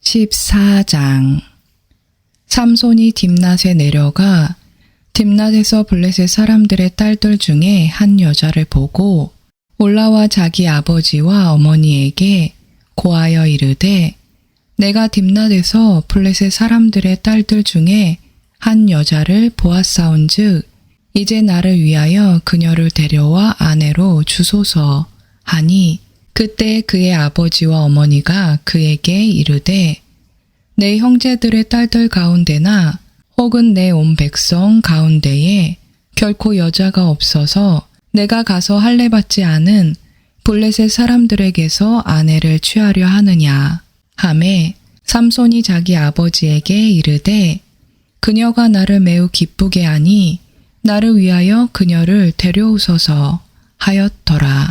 14장. 삼손이 딥낫에 내려가 딥낫에서 블레셋 사람들의 딸들 중에 한 여자를 보고 올라와 자기 아버지와 어머니에게 고하여 이르되 내가 딥낫에서 블레셋 사람들의 딸들 중에 한 여자를 보았사온즉 이제 나를 위하여 그녀를 데려와 아내로 주소서 하니 그때 그의 아버지와 어머니가 그에게 이르되 내 형제들의 딸들 가운데나 혹은 내 온 백성 가운데에 결코 여자가 없어서 내가 가서 할례받지 않은 블레셋 사람들에게서 아내를 취하려 하느냐 하매 삼손이 자기 아버지에게 이르되 그녀가 나를 매우 기쁘게 하니 나를 위하여 그녀를 데려오소서 하였더라.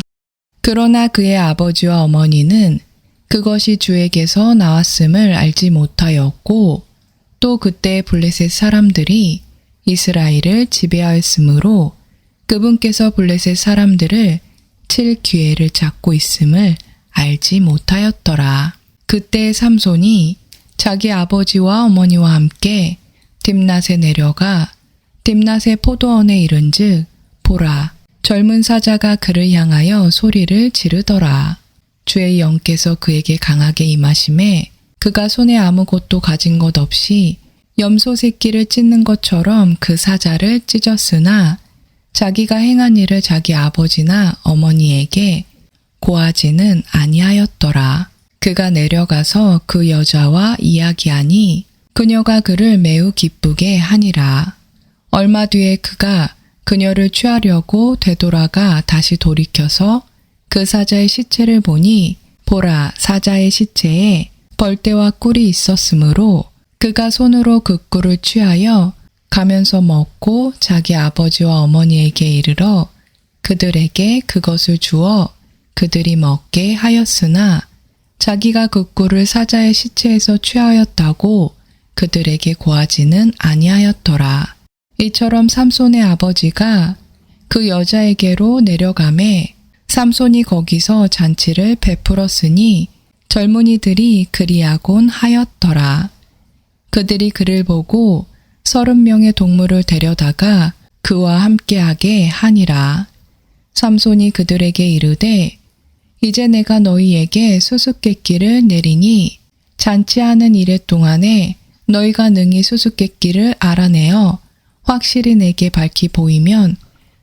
그러나 그의 아버지와 어머니는 그것이 주에게서 나왔음을 알지 못하였고 또 그때 블레셋 사람들이 이스라엘을 지배하였으므로 그분께서 블레셋 사람들을 칠 기회를 잡고 있음을 알지 못하였더라. 그때 삼손이 자기 아버지와 어머니와 함께 딥낫에 내려가 딥낫의 포도원에 이른즉 보라 젊은 사자가 그를 향하여 소리를 지르더라. 주의 영께서 그에게 강하게 임하심에 그가 손에 아무것도 가진 것 없이 염소 새끼를 찢는 것처럼 그 사자를 찢었으나 자기가 행한 일을 자기 아버지나 어머니에게 고하지는 아니하였더라. 그가 내려가서 그 여자와 이야기하니 그녀가 그를 매우 기쁘게 하니라. 얼마 뒤에 그가 그녀를 취하려고 되돌아가 다시 돌이켜서 그 사자의 시체를 보니 보라 사자의 시체에 벌떼와 꿀이 있었으므로 그가 손으로 그 꿀을 취하여 가면서 먹고 자기 아버지와 어머니에게 이르러 그들에게 그것을 주어 그들이 먹게 하였으나 자기가 그 꿀을 사자의 시체에서 취하였다고 그들에게 고하지는 아니하였더라. 이처럼 삼손의 아버지가 그 여자에게로 내려가매 삼손이 거기서 잔치를 베풀었으니 젊은이들이 그리하곤 하였더라. 그들이 그를 보고 30명의 동물을 데려다가 그와 함께하게 하니라. 삼손이 그들에게 이르되 이제 내가 너희에게 수수께끼를 내리니 잔치하는 이래 동안에 너희가 능히 수수께끼를 알아내어 확실히 내게 밝히 보이면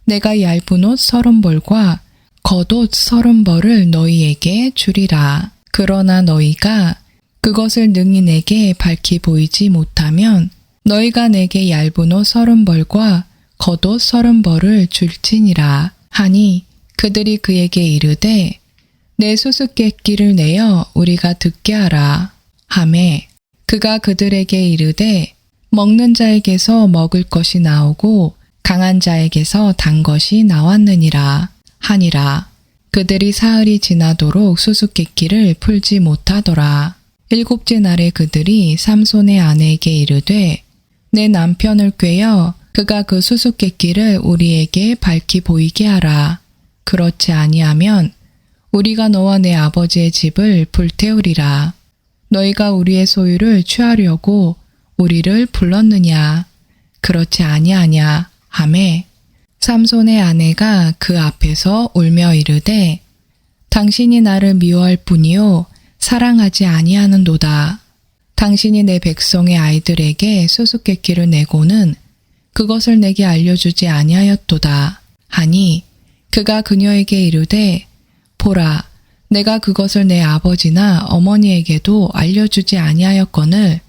내가 얇은 옷 30벌과 겉옷 30벌을 너희에게 주리라. 그러나 너희가 그것을 능히 내게 밝히 보이지 못하면 너희가 내게 얇은 옷 30벌과 겉옷 30벌을 줄지니라 하니 그들이 그에게 이르되 내 수수께끼를 내어 우리가 듣게 하라 하매 그가 그들에게 이르되 먹는 자에게서 먹을 것이 나오고 강한 자에게서 단 것이 나왔느니라 하니라. 그들이 사흘이 지나도록 수수께끼를 풀지 못하더라. 7째 날에 그들이 삼손의 아내에게 이르되 내 남편을 꾀어 그가 그 수수께끼를 우리에게 밝히 보이게 하라. 그렇지 아니하면 우리가 너와 내 아버지의 집을 불태우리라. 너희가 우리의 소유를 취하려고 우리를 불렀느냐? 그렇지 아니하냐? 하매 삼손의 아내가 그 앞에서 울며 이르되 당신이 나를 미워할 뿐이요 사랑하지 아니하는도다. 당신이 내 백성의 아이들에게 수수께끼를 내고는 그것을 내게 알려주지 아니하였도다. 하니 그가 그녀에게 이르되 보라 내가 그것을 내 아버지나 어머니에게도 알려주지 아니하였거늘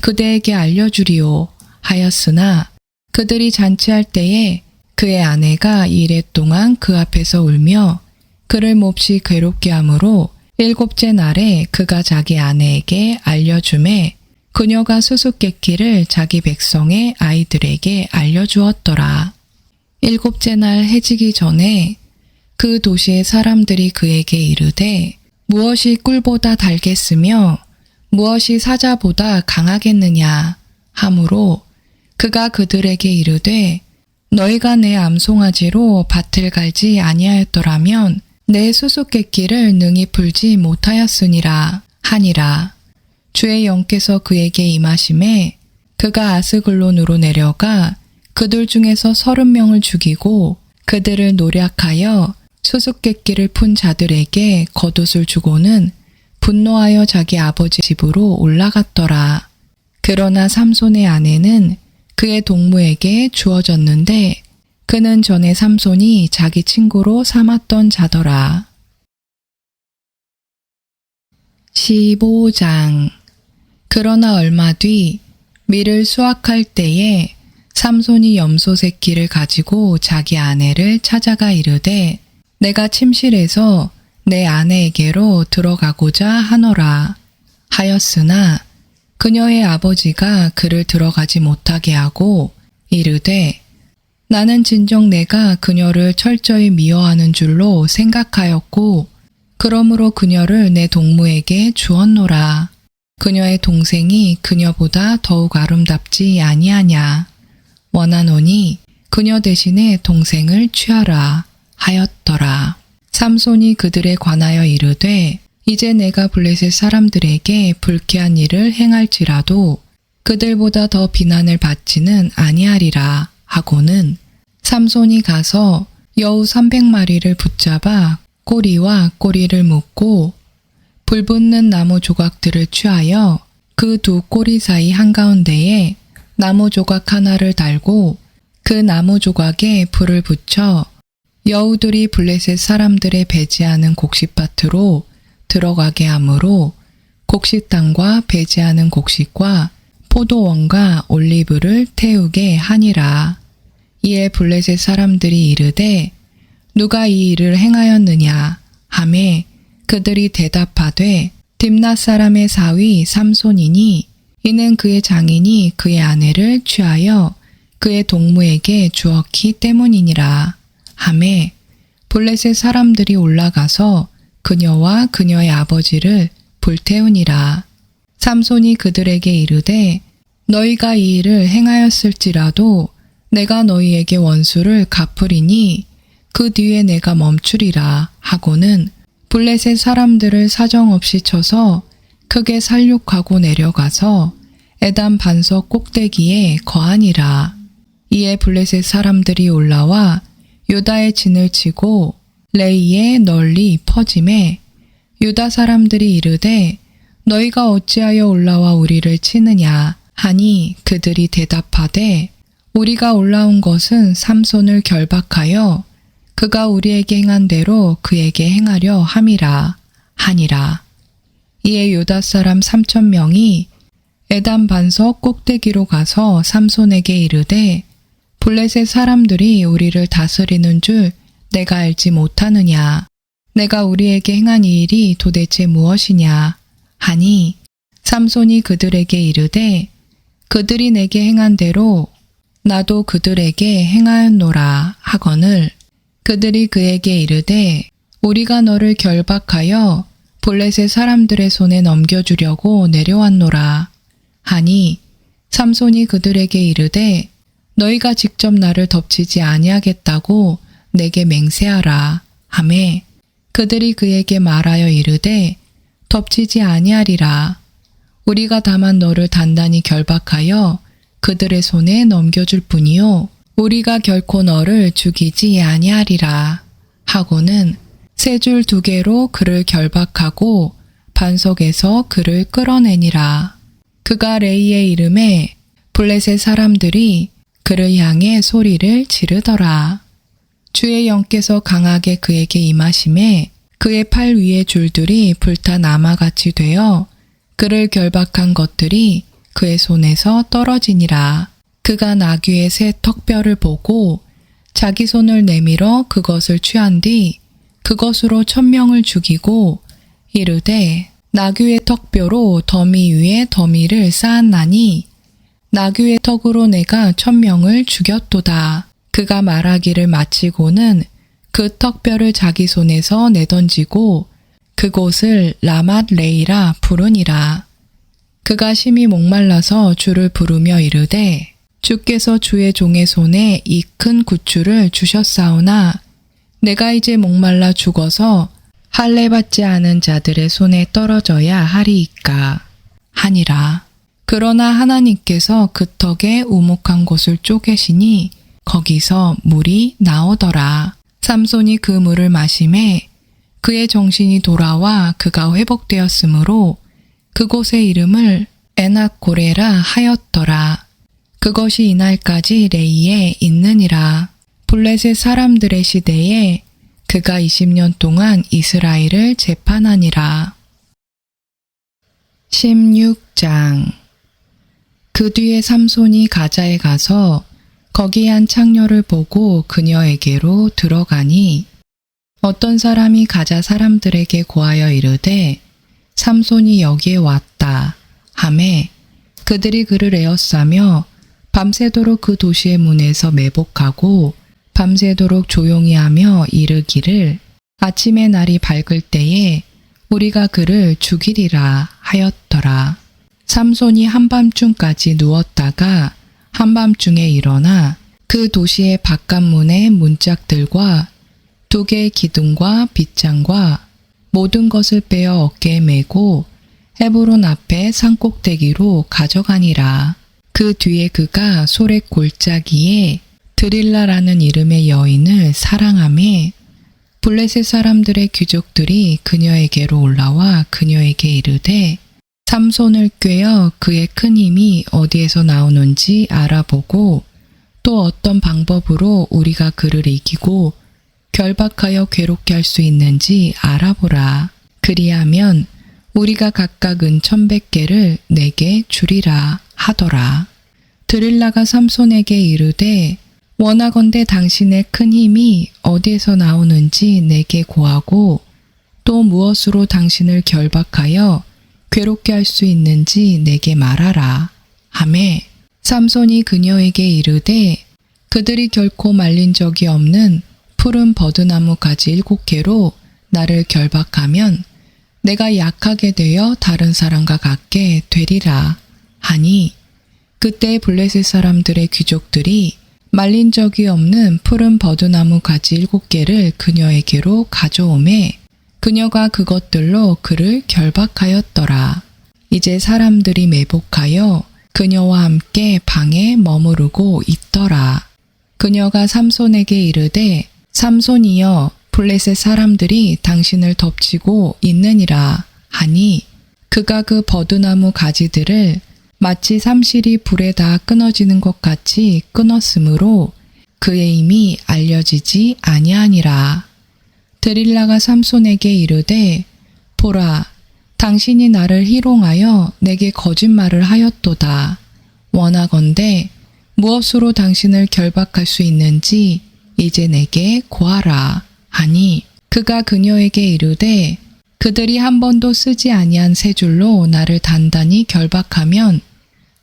그대에게 알려주리오 하였으나 그들이 잔치할 때에 그의 아내가 이레 동안 그 앞에서 울며 그를 몹시 괴롭게 하므로 7째 날에 그가 자기 아내에게 알려주매 그녀가 수수께끼를 자기 백성의 아이들에게 알려주었더라. 7째 날 해지기 전에 그 도시의 사람들이 그에게 이르되 무엇이 꿀보다 달겠으며 무엇이 사자보다 강하겠느냐 하므로 그가 그들에게 이르되 너희가 내 암송아지로 밭을 갈지 아니하였더라면 내 수수께끼를 능히 풀지 못하였으니라 하니라. 주의 영께서 그에게 임하심에 그가 아스글론으로 내려가 그들 중에서 30명을 죽이고 그들을 노략하여 수수께끼를 푼 자들에게 겉옷을 주고는 분노하여 자기 아버지 집으로 올라갔더라. 그러나 삼손의 아내는 그의 동무에게 주어졌는데 그는 전에 삼손이 자기 친구로 삼았던 자더라. 15장. 그러나 얼마 뒤 밀을 수확할 때에 삼손이 염소 새끼를 가지고 자기 아내를 찾아가 이르되 내가 침실에서 내 아내에게로 들어가고자 하노라 하였으나 그녀의 아버지가 그를 들어가지 못하게 하고 이르되 나는 진정 내가 그녀를 철저히 미워하는 줄로 생각하였고 그러므로 그녀를 내 동무에게 주었노라. 그녀의 동생이 그녀보다 더욱 아름답지 아니하냐. 원하노니 그녀 대신에 동생을 취하라 하였더라. 삼손이 그들에 관하여 이르되 이제 내가 블레셋 사람들에게 불쾌한 일을 행할지라도 그들보다 더 비난을 받지는 아니하리라 하고는 삼손이 가서 여우 300마리를 붙잡아 꼬리와 꼬리를 묶고 불붙는 나무 조각들을 취하여 그 두 꼬리 사이 한가운데에 나무 조각 하나를 달고 그 나무 조각에 불을 붙여 여우들이 블레셋 사람들의 배제하는 곡식밭으로 들어가게 하므로 곡식당과 배제하는 곡식과 포도원과 올리브를 태우게 하니라. 이에 블레셋 사람들이 이르되 누가 이 일을 행하였느냐 하매 그들이 대답하되 딥낫 사람의 사위 삼손이니 이는 그의 장인이 그의 아내를 취하여 그의 동무에게 주었기 때문이니라 하매 블레셋 사람들이 올라가서 그녀와 그녀의 아버지를 불태우니라. 삼손이 그들에게 이르되 너희가 이 일을 행하였을지라도 내가 너희에게 원수를 갚으리니 그 뒤에 내가 멈추리라 하고는 블레셋 사람들을 사정없이 쳐서 크게 살육하고 내려가서 에단 반석 꼭대기에 거하니라. 이에 블레셋 사람들이 올라와 유다의 진을 치고 레이에 널리 퍼짐에 유다 사람들이 이르되 너희가 어찌하여 올라와 우리를 치느냐 하니 그들이 대답하되 우리가 올라온 것은 삼손을 결박하여 그가 우리에게 행한 대로 그에게 행하려 함이라 하니라. 이에 유다 사람 3,000명이 에단 반석 꼭대기로 가서 삼손에게 이르되 블레셋 사람들이 우리를 다스리는 줄 내가 알지 못하느냐. 내가 우리에게 행한 이 일이 도대체 무엇이냐 하니 삼손이 그들에게 이르되 그들이 내게 행한 대로 나도 그들에게 행하였노라 하거늘 그들이 그에게 이르되 우리가 너를 결박하여 블레셋 사람들의 손에 넘겨주려고 내려왔노라 하니 삼손이 그들에게 이르되 너희가 직접 나를 덮치지 아니하겠다고 내게 맹세하라 하매 그들이 그에게 말하여 이르되 덮치지 아니하리라. 우리가 다만 너를 단단히 결박하여 그들의 손에 넘겨줄 뿐이요 우리가 결코 너를 죽이지 아니하리라 하고는 세 줄 2개로 그를 결박하고 반석에서 그를 끌어내니라. 그가 레이의 이름에 블레셋 사람들이 그를 향해 소리를 지르더라. 주의 영께서 강하게 그에게 임하심에 그의 팔 위의 줄들이 불타 나마같이 되어 그를 결박한 것들이 그의 손에서 떨어지니라. 그가 나귀의 새 턱뼈를 보고 자기 손을 내밀어 그것을 취한 뒤 그것으로 1,000명을 죽이고 이르되 나귀의 턱뼈로 더미 위에 더미를 쌓았나니 나귀의 턱으로 내가 1,000명을 죽였도다. 그가 말하기를 마치고는 그 턱뼈를 자기 손에서 내던지고 그곳을 라맛 레이라 부르니라. 그가 심히 목말라서 주를 부르며 이르되 주께서 주의 종의 손에 이 큰 구추를 주셨사오나 내가 이제 목말라 죽어서 할례 받지 않은 자들의 손에 떨어져야 하리이까. 하니라. 그러나 하나님께서 그 턱에 우묵한 곳을 쪼개시니 거기서 물이 나오더라. 삼손이 그 물을 마시매 그의 정신이 돌아와 그가 회복되었으므로 그곳의 이름을 에낙고레라 하였더라. 그것이 이날까지 레이에 있느니라. 블레셋 사람들의 시대에 그가 20년 동안 이스라엘을 재판하니라. 16장. 그 뒤에 삼손이 가자에 가서 거기 한 창녀를 보고 그녀에게로 들어가니 어떤 사람이 가자 사람들에게 고하여 이르되 삼손이 여기에 왔다 하매 그들이 그를 에워싸며 밤새도록 그 도시의 문에서 매복하고 밤새도록 조용히 하며 이르기를 아침에 날이 밝을 때에 우리가 그를 죽이리라 하였더라. 삼손이 한밤중까지 누웠다가 한밤중에 일어나 그 도시의 바깥문의 문짝들과 2개의 기둥과 빗장과 모든 것을 빼어 어깨에 메고 헤브론 앞에 산꼭대기로 가져가니라. 그 뒤에 그가 소렛 골짜기에 드릴라라는 이름의 여인을 사랑하매 블레셋 사람들의 귀족들이 그녀에게로 올라와 그녀에게 이르되 삼손을 꾀어 그의 큰 힘이 어디에서 나오는지 알아보고 또 어떤 방법으로 우리가 그를 이기고 결박하여 괴롭게 할 수 있는지 알아보라. 그리하면 우리가 각각 은 1,100개를 내게 주리라 하더라. 드릴라가 삼손에게 이르되 원하건대 당신의 큰 힘이 어디에서 나오는지 내게 고하고 또 무엇으로 당신을 결박하여 괴롭게 할 수 있는지 내게 말하라 하매 삼손이 그녀에게 이르되 그들이 결코 말린 적이 없는 푸른 버드나무 가지 7개로 나를 결박하면 내가 약하게 되어 다른 사람과 같게 되리라 하니 그때 블레셋 사람들의 귀족들이 말린 적이 없는 푸른 버드나무 가지 7개를 그녀에게로 가져오매 그녀가 그것들로 그를 결박하였더라. 이제 사람들이 매복하여 그녀와 함께 방에 머무르고 있더라. 그녀가 삼손에게 이르되 삼손이여 블레셋 사람들이 당신을 덮치고 있느니라 하니 그가 그 버드나무 가지들을 마치 삼실이 불에 다 끊어지는 것 같이 끊었으므로 그의 힘이 알려지지 아니하니라. 드릴라가 삼손에게 이르되 보라 당신이 나를 희롱하여 내게 거짓말을 하였도다. 원하건대 무엇으로 당신을 결박할 수 있는지 이제 내게 고하라 하니 그가 그녀에게 이르되 그들이 한 번도 쓰지 아니한 세 줄로 나를 단단히 결박하면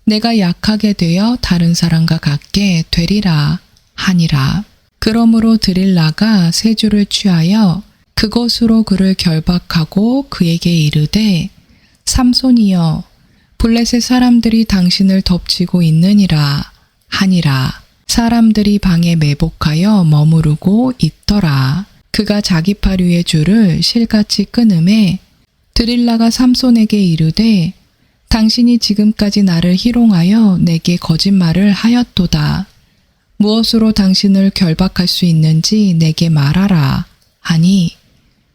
내가 약하게 되어 다른 사람과 같게 되리라 하니라. 그러므로 드릴라가 세 줄을 취하여 그것으로 그를 결박하고 그에게 이르되 삼손이여 블레셋 사람들이 당신을 덮치고 있느니라 하니라. 사람들이 방에 매복하여 머무르고 있더라. 그가 자기 팔 위의 줄을 실같이 끊음에 드릴라가 삼손에게 이르되 당신이 지금까지 나를 희롱하여 내게 거짓말을 하였도다. 무엇으로 당신을 결박할 수 있는지 내게 말하라 하니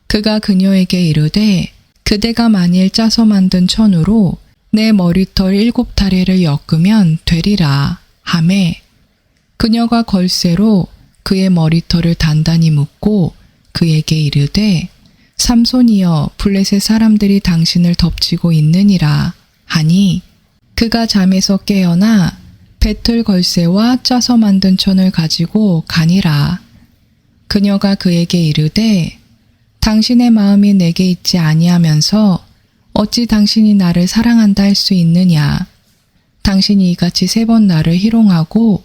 그가 그녀에게 이르되 그대가 만일 짜서 만든 천으로 내 머리털 7타래를 엮으면 되리라 하매 그녀가 걸쇠로 그의 머리털을 단단히 묶고 그에게 이르되 삼손이여 블레셋 사람들이 당신을 덮치고 있느니라 하니 그가 잠에서 깨어나 배틀 걸쇠와 짜서 만든 천을 가지고 가니라. 그녀가 그에게 이르되 당신의 마음이 내게 있지 아니하면서 어찌 당신이 나를 사랑한다 할 수 있느냐. 당신이 이같이 3번 나를 희롱하고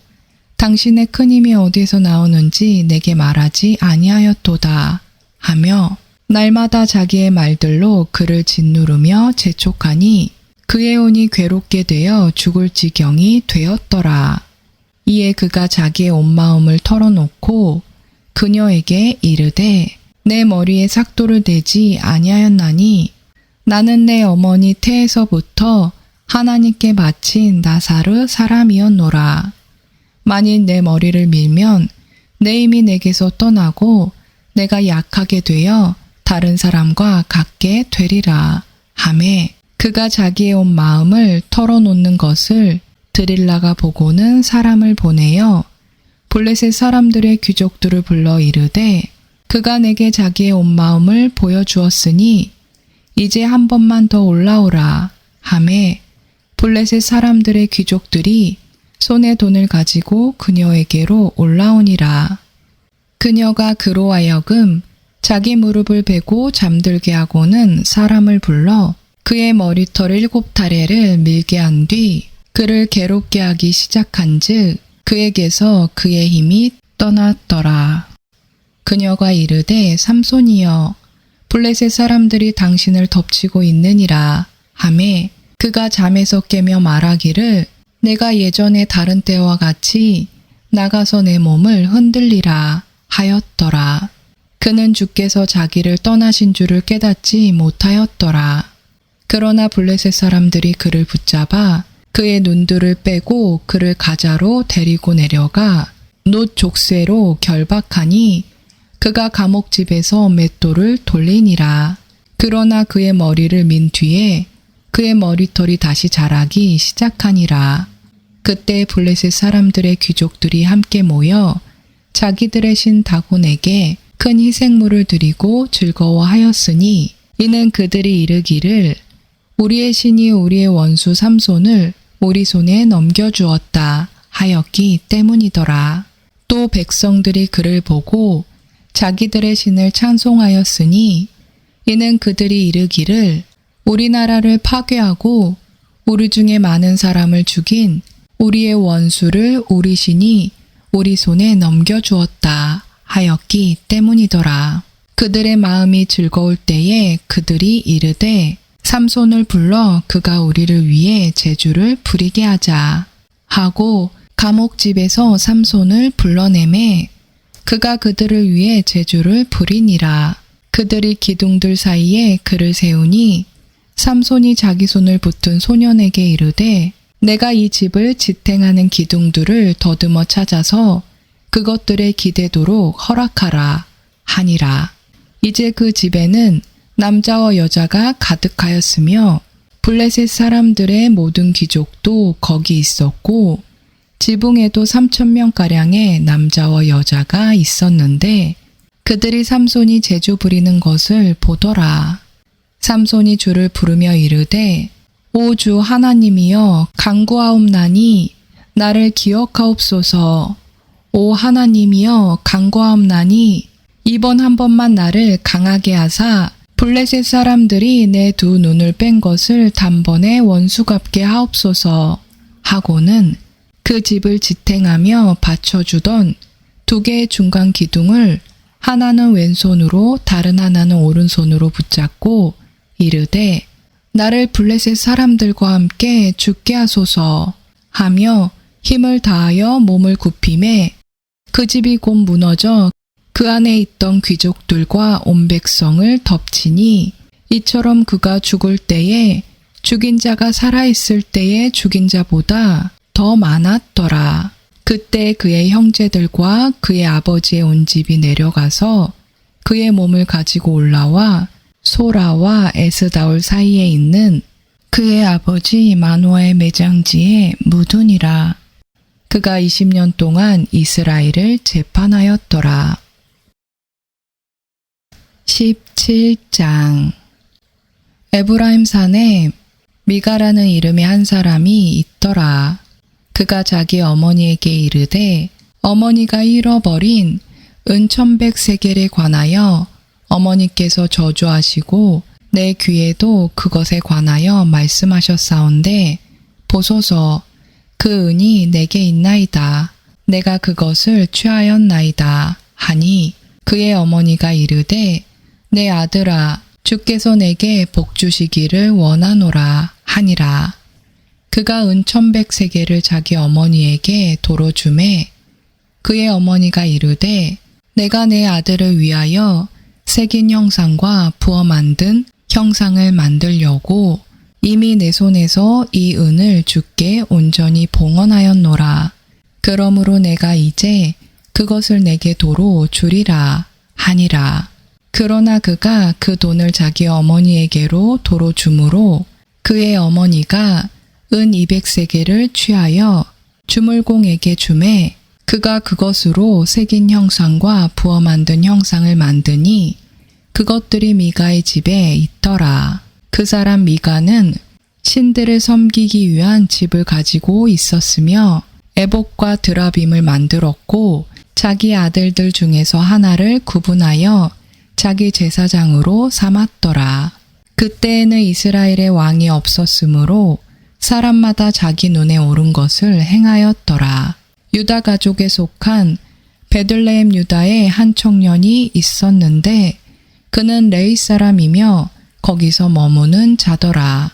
당신의 큰 힘이 어디에서 나오는지 내게 말하지 아니하였도다 하며 날마다 자기의 말들로 그를 짓누르며 재촉하니 그의 혼이 괴롭게 되어 죽을 지경이 되었더라. 이에 그가 자기의 온 마음을 털어놓고 그녀에게 이르되 내 머리에 삭도를 대지 아니하였나니 나는 내 어머니 태에서부터 하나님께 바친 나사르 사람이었노라. 만일 내 머리를 밀면 내 힘이 내게서 떠나고 내가 약하게 되어 다른 사람과 같게 되리라. 하매 그가 자기의 온 마음을 털어놓는 것을 드릴라가 보고는 사람을 보내어 블레셋 사람들의 귀족들을 불러 이르되 그가 내게 자기의 온 마음을 보여주었으니 이제 한 번만 더 올라오라. 하매 블레셋 사람들의 귀족들이 손에 돈을 가지고 그녀에게로 올라오니라. 그녀가 그로 하여금 자기 무릎을 베고 잠들게 하고는 사람을 불러 그의 머리털 7타래를 밀게 한 뒤 그를 괴롭게 하기 시작한즉 그에게서 그의 힘이 떠났더라. 그녀가 이르되 삼손이여 블레셋 사람들이 당신을 덮치고 있느니라. 하매 그가 잠에서 깨며 말하기를 내가 예전에 다른 때와 같이 나가서 내 몸을 흔들리라 하였더라. 그는 주께서 자기를 떠나신 줄을 깨닫지 못하였더라. 그러나 블레셋 사람들이 그를 붙잡아 그의 눈들을 빼고 그를 가자로 데리고 내려가 놋 족쇄로 결박하니 그가 감옥집에서 맷돌을 돌리니라. 그러나 그의 머리를 민 뒤에 그의 머리털이 다시 자라기 시작하니라. 그때 블레셋 사람들의 귀족들이 함께 모여 자기들의 신 다곤에게 큰 희생물을 드리고 즐거워하였으니 이는 그들이 이르기를 우리의 신이 우리의 원수 삼손을 우리 손에 넘겨주었다 하였기 때문이더라. 또 백성들이 그를 보고 자기들의 신을 찬송하였으니 이는 그들이 이르기를 우리나라를 파괴하고 우리 중에 많은 사람을 죽인 우리의 원수를 우리 신이 우리 손에 넘겨주었다 하였기 때문이더라. 그들의 마음이 즐거울 때에 그들이 이르되 삼손을 불러 그가 우리를 위해 제주를 부리게 하자 하고 감옥집에서 삼손을 불러내매 그가 그들을 위해 제주를 부리니라. 그들이 기둥들 사이에 그를 세우니 삼손이 자기 손을 붙은 소년에게 이르되 내가 이 집을 지탱하는 기둥들을 더듬어 찾아서 그것들에 기대도록 허락하라 하니라. 이제 그 집에는 남자와 여자가 가득하였으며 블레셋 사람들의 모든 귀족도 거기 있었고 지붕에도 3,000명가량의 남자와 여자가 있었는데 그들이 삼손이 제주 부리는 것을 보더라. 삼손이 주를 부르며 이르되 오 주 하나님이여 간구하옵나니 나를 기억하옵소서. 오 하나님이여 간구하옵나니 이번 한 번만 나를 강하게 하사 블레셋 사람들이 내 두 눈을 뺀 것을 단번에 원수갚게 하옵소서 하고는 그 집을 지탱하며 받쳐주던 2개의 중간 기둥을 하나는 왼손으로 다른 하나는 오른손으로 붙잡고 이르되 나를 블레셋 사람들과 함께 죽게 하소서 하며 힘을 다하여 몸을 굽히매 그 집이 곧 무너져 그 안에 있던 귀족들과 온 백성을 덮치니 이처럼 그가 죽을 때에 죽인 자가 살아있을 때에 죽인 자보다 더 많았더라. 그때 그의 형제들과 그의 아버지의 온 집이 내려가서 그의 몸을 가지고 올라와 소라와 에스다올 사이에 있는 그의 아버지 마노아의 매장지에 묻으니라. 그가 20년 동안 이스라엘을 재판하였더라. 17장 에브라임 산에 미가라는 이름의 한 사람이 있더라. 그가 자기 어머니에게 이르되 어머니가 잃어버린 은 1,100세겔에 관하여 어머니께서 저주하시고 내 귀에도 그것에 관하여 말씀하셨사온데 보소서 그 은이 내게 있나이다. 내가 그것을 취하였나이다 하니 그의 어머니가 이르되 내 아들아 주께서 내게 복 주시기를 원하노라 하니라. 그가 은 1,100세겔을 자기 어머니에게 도로 주매 그의 어머니가 이르되 내가 내 아들을 위하여 새긴 형상과 부어 만든 형상을 만들려고 이미 내 손에서 이 은을 주께 온전히 봉헌하였노라. 그러므로 내가 이제 그것을 내게 도로 주리라 하니라. 그러나 그가 그 돈을 자기 어머니에게로 도로 주므로 그의 어머니가 은 200세겔을 취하여 주물공에게 주매 그가 그것으로 새긴 형상과 부어 만든 형상을 만드니 그것들이 미가의 집에 있더라. 그 사람 미가는 신들을 섬기기 위한 집을 가지고 있었으며 에봇과 드라빔을 만들었고 자기 아들들 중에서 하나를 구분하여 자기 제사장으로 삼았더라. 그때에는 이스라엘의 왕이 없었으므로 사람마다 자기 눈에 옳은 것을 행하였더라. 유다 가족에 속한 베들레헴 유다에 한 청년이 있었는데 그는 레위 사람이며 거기서 머무는 자더라.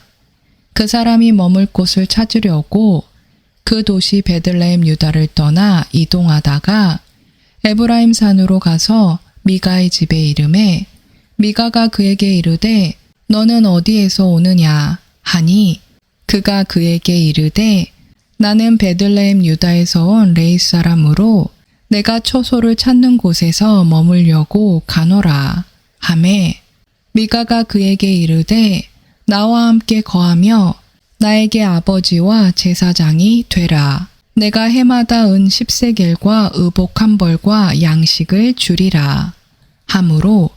그 사람이 머물 곳을 찾으려고 그 도시 베들레헴 유다를 떠나 이동하다가 에브라임 산으로 가서 미가의 집에 이르매 미가가 그에게 이르되 너는 어디에서 오느냐 하니 그가 그에게 이르되 나는 베들레헴 유다에서 온 레위 사람으로 내가 처소를 찾는 곳에서 머물려고 가노라 하매 미가가 그에게 이르되 나와 함께 거하며 나에게 아버지와 제사장이 되라. 내가 해마다 은 10세겔과 의복 한 벌과 양식을 주리라. 하므로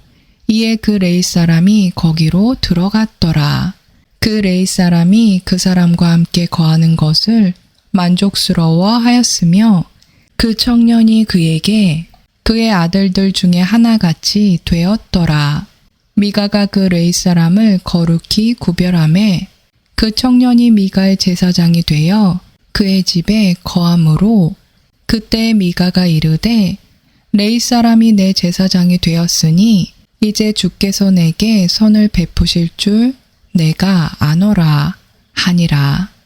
이에 그 레위 사람이 거기로 들어갔더라. 그 레위 사람이 그 사람과 함께 거하는 것을 만족스러워 하였으며 그 청년이 그에게 그의 아들들 중에 하나같이 되었더라. 미가가 그 레위 사람을 거룩히 구별하매 그 청년이 미가의 제사장이 되어 그의 집에 거함으로 그때 미가가 이르되 레위 사람이 내 제사장이 되었으니 이제 주께서 내게 선을 베푸실 줄 내가 아노라 하니라.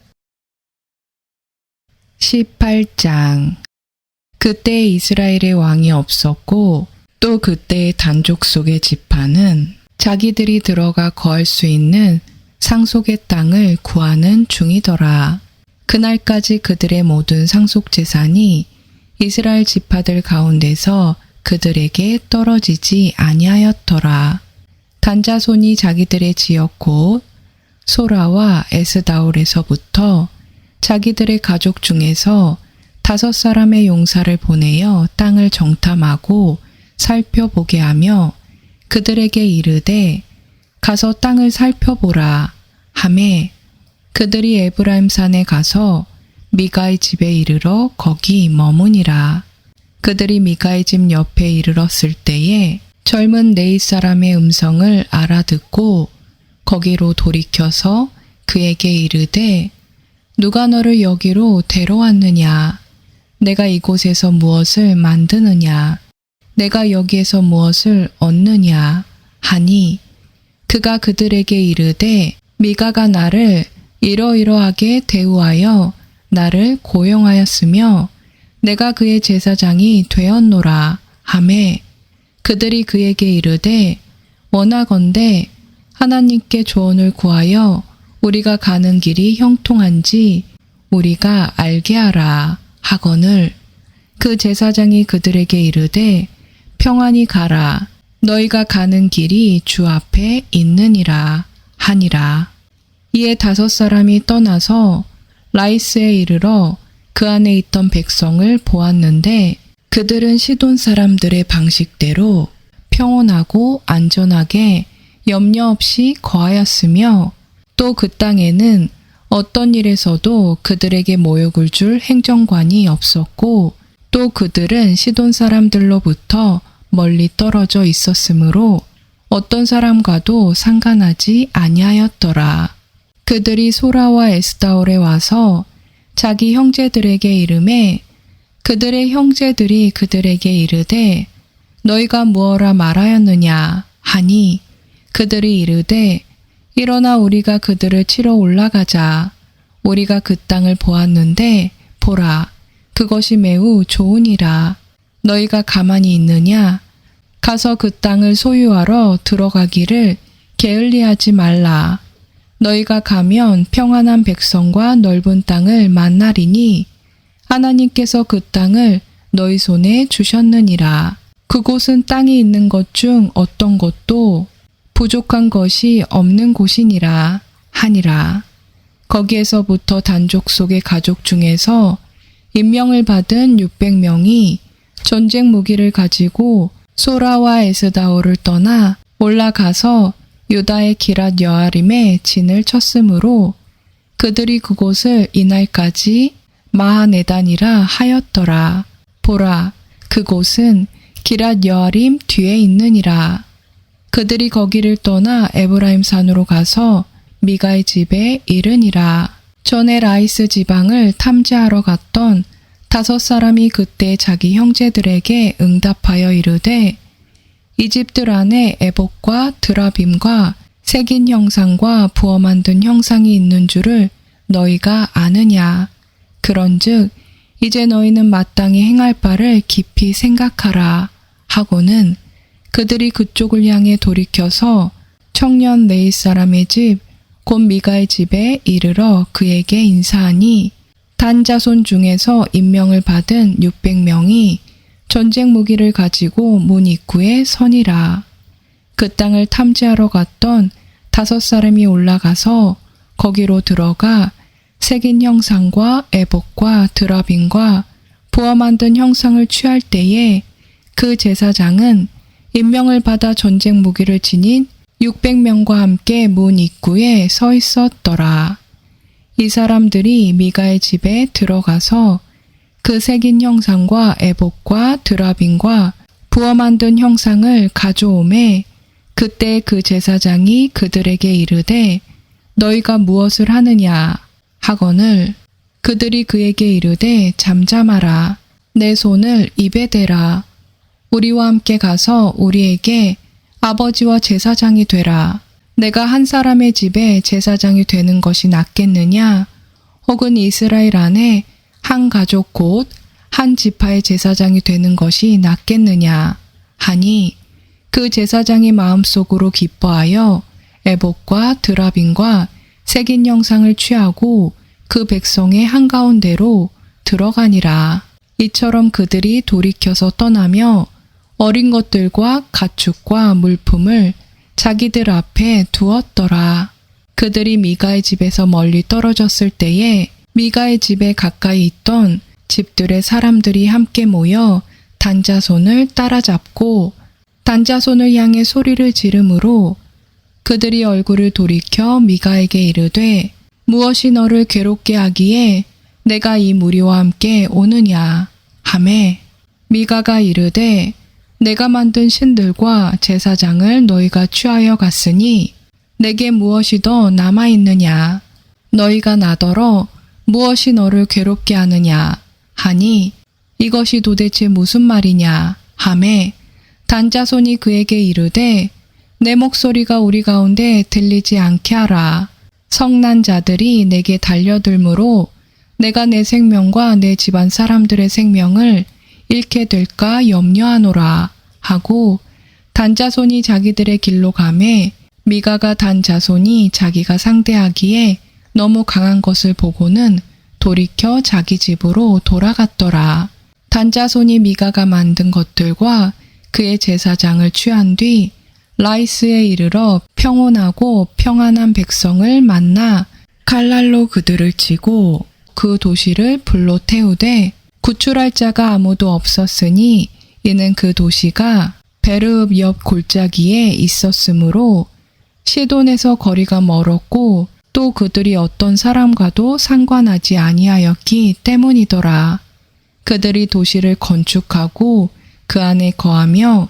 18장. 그때 이스라엘의 왕이 없었고 또 그때의 단족 속의 지파는 자기들이 들어가 거할 수 있는 상속의 땅을 구하는 중이더라. 그날까지 그들의 모든 상속 재산이 이스라엘 지파들 가운데서 그들에게 떨어지지 아니하였더라. 단자손이 자기들의 지역 곧 소라와 에스다올에서부터 자기들의 가족 중에서 5사람의 용사를 보내어 땅을 정탐하고 살펴보게 하며 그들에게 이르되 가서 땅을 살펴보라 하매 그들이 에브라임 산에 가서 미가의 집에 이르러 거기 머무니라. 그들이 미가의 집 옆에 이르렀을 때에 젊은 네이 사람의 음성을 알아듣고 거기로 돌이켜서 그에게 이르되 누가 너를 여기로 데려왔느냐? 내가 이곳에서 무엇을 만드느냐? 내가 여기에서 무엇을 얻느냐? 하니 그가 그들에게 이르되 미가가 나를 이러이러하게 대우하여 나를 고용하였으며 내가 그의 제사장이 되었노라 하매 그들이 그에게 이르되 원하건대 하나님께 조언을 구하여 우리가 가는 길이 형통한지 우리가 알게 하라 하거늘 그 제사장이 그들에게 이르되 평안히 가라 너희가 가는 길이 주 앞에 있느니라 하니라. 이에 5사람이 떠나서 라이스에 이르러 그 안에 있던 백성을 보았는데 그들은 시돈 사람들의 방식대로 평온하고 안전하게 염려 없이 거하였으며 또 그 땅에는 어떤 일에서도 그들에게 모욕을 줄 행정관이 없었고 또 그들은 시돈 사람들로부터 멀리 떨어져 있었으므로 어떤 사람과도 상관하지 아니하였더라. 그들이 소라와 에스다올에 와서 자기 형제들에게 이르매 그들의 형제들이 그들에게 이르되 너희가 무엇라 말하였느냐 하니 그들이 이르되 일어나 우리가 그들을 치러 올라가자. 우리가 그 땅을 보았는데 보라 그것이 매우 좋으니라. 너희가 가만히 있느냐? 가서 그 땅을 소유하러 들어가기를 게을리하지 말라. 너희가 가면 평안한 백성과 넓은 땅을 만나리니 하나님께서 그 땅을 너희 손에 주셨느니라. 그곳은 땅이 있는 것 중 어떤 것도 부족한 것이 없는 곳이니라 하니라. 거기에서부터 단족 속의 가족 중에서 임명을 받은 600명이 전쟁 무기를 가지고 소라와 에스다올을 떠나 올라가서 유다의 기랏 여아림에 진을 쳤으므로 그들이 그곳을 이날까지 마하네단이라 하였더라. 보라, 그곳은 기랏 여아림 뒤에 있느니라. 그들이 거기를 떠나 에브라임 산으로 가서 미가의 집에 이르니라. 전에 라이스 지방을 탐지하러 갔던 5사람이 그때 자기 형제들에게 응답하여 이르되 이 집들 안에 에봇과 드라빔과 새긴 형상과 부어 만든 형상이 있는 줄을 너희가 아느냐. 그런즉 이제 너희는 마땅히 행할 바를 깊이 생각하라 하고는 그들이 그쪽을 향해 돌이켜서 청년 네잇 사람의 집 곧 미가의 집에 이르러 그에게 인사하니 단 자손 중에서 임명을 받은 600명이 전쟁 무기를 가지고 문 입구에 서니라. 그 땅을 탐지하러 갔던 5사람이 올라가서 거기로 들어가 새긴 형상과 에봇과 드라빔과 부어 만든 형상을 취할 때에 그 제사장은 임명을 받아 전쟁 무기를 지닌 600명과 함께 문 입구에 서 있었더라. 이 사람들이 미가의 집에 들어가서 그 새긴 형상과 에봇과 드라빔과 부어 만든 형상을 가져오매 그때 그 제사장이 그들에게 이르되 너희가 무엇을 하느냐 하거늘 그들이 그에게 이르되 잠잠하라. 내 손을 입에 대라. 우리와 함께 가서 우리에게 아버지와 제사장이 되라. 내가 한 사람의 집에 제사장이 되는 것이 낫겠느냐? 혹은 이스라엘 안에 한 가족 곧 한 지파의 제사장이 되는 것이 낫겠느냐? 하니 그 제사장이 마음속으로 기뻐하여 에봇과 드라빔과 새긴 형상을 취하고 그 백성의 한가운데로 들어가니라. 이처럼 그들이 돌이켜서 떠나며 어린 것들과 가축과 물품을 자기들 앞에 두었더라. 그들이 미가의 집에서 멀리 떨어졌을 때에 미가의 집에 가까이 있던 집들의 사람들이 함께 모여 단자손을 따라잡고 단자손을 향해 소리를 지르므로 그들이 얼굴을 돌이켜 미가에게 이르되 무엇이 너를 괴롭게 하기에 내가 이 무리와 함께 오느냐 하매 미가가 이르되 내가 만든 신들과 제사장을 너희가 취하여 갔으니 내게 무엇이 더 남아있느냐. 너희가 나더러 무엇이 너를 괴롭게 하느냐 하니 이것이 도대체 무슨 말이냐 하매 단자손이 그에게 이르되 내 목소리가 우리 가운데 들리지 않게 하라. 성난 자들이 내게 달려들므로 내가 내 생명과 내 집안 사람들의 생명을 잃게 될까 염려하노라 하고 단자손이 자기들의 길로 가매 미가가 단자손이 자기가 상대하기에 너무 강한 것을 보고는 돌이켜 자기 집으로 돌아갔더라. 단자손이 미가가 만든 것들과 그의 제사장을 취한 뒤 라이스에 이르러 평온하고 평안한 백성을 만나 칼날로 그들을 치고 그 도시를 불로 태우되 구출할 자가 아무도 없었으니 이는 그 도시가 베르읍 옆 골짜기에 있었으므로 시돈에서 거리가 멀었고 또 그들이 어떤 사람과도 상관하지 아니하였기 때문이더라. 그들이 도시를 건축하고 그 안에 거하며